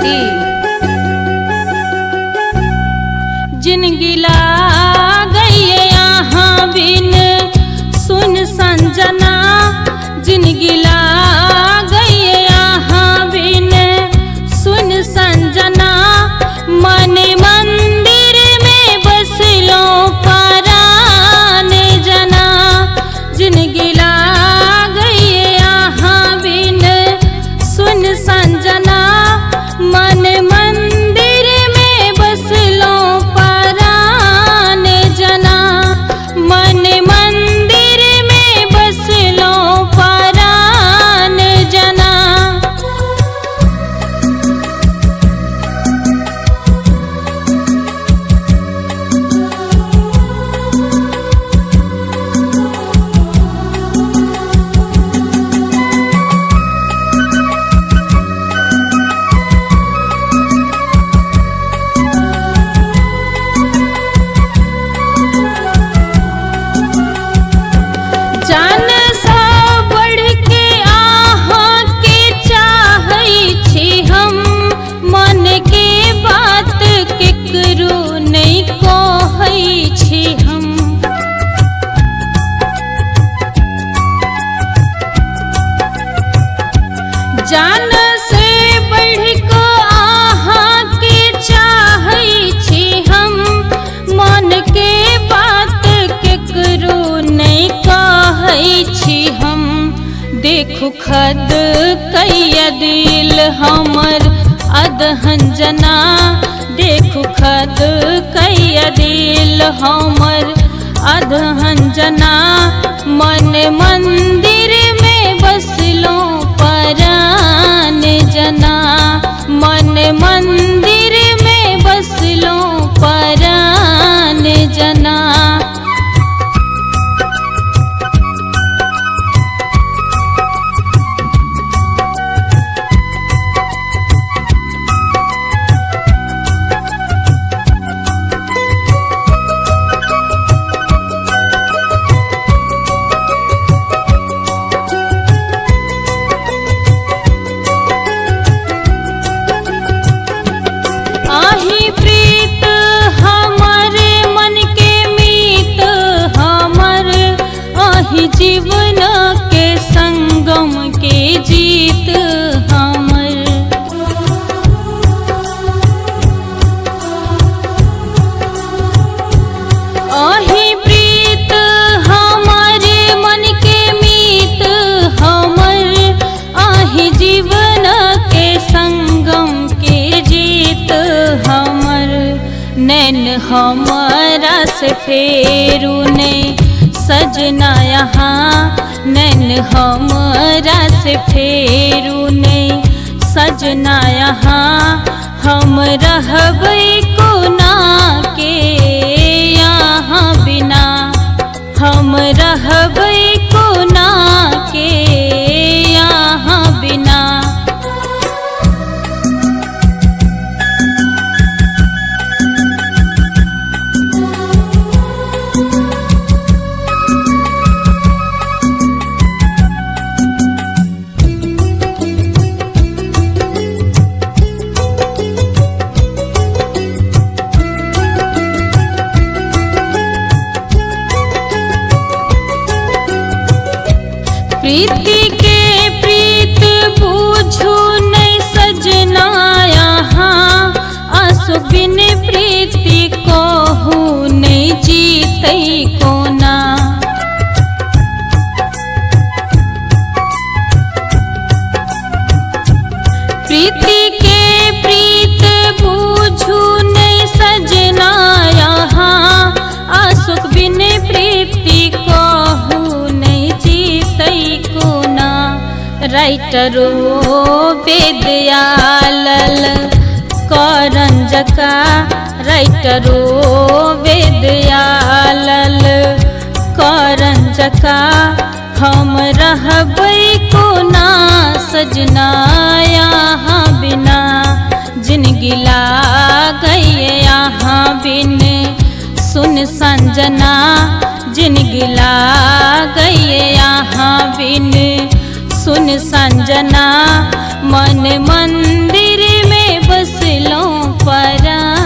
बेटी। जिंदगी ला गई यहाँ बिन सुन संजना, जिंदगी ला गई यहाँ बिन सुन संजना। मन मंदिर में बस लो परान जना, जिंदगी ला गई यहाँ बिन सुन संजना। मन मंदिर में बस लो परान जना, मन मंदिर में बस लो परान जना। जान सा बढ़ के आहाँ के चाहै छी हम, मन के बात केकरो नहीं कहै छी हम। जान से बढ़ के आहाँ के चाहै छी हम, मन के बात केकरो नहीं कहै छी हम। देखु खद कैया दिल हमर अदहन जना, देखु खद कैया दिल हमर अदहन जना। मन मंदिर में बसलो परान जना, मन मंदिर में बसलो परान जना। आही प्रीत हमर मन के मीत हमर, आही जीवन के संगम के जीत हमर। आही प्रीत हमर मन के मीत हमर, आही जीवन के संगम के जीत हमर। नैन हमारा से फेरू ने सजना यहाँ, नैन हमारा से फेरू ने सजना यहाँ। हम रहबै कोना के यहाँ बिना, हम रहबै कोना के यहाँ बिना। प्रीति के प्रीत बूझू नहीं सजना यहाँ, आंसू बिन प्रीति कहू नहीं जीतै कोना। प्रीति के प्रीत बूझू नहीं सजना यहाँ, आंसू बिन प्रीति कहू नहीं जीतै कोना। राइटरो वेदयालल करंजका, राइटरो वेदयालल करंजका। हम रहबै कोना सजना यहाँ बिना, जिंदगी ला गई यहाँ बिन सुन संजना। जिंदगी ला गई यहाँ बिन सुन संजना। मन मंदिर में में बसलो परान।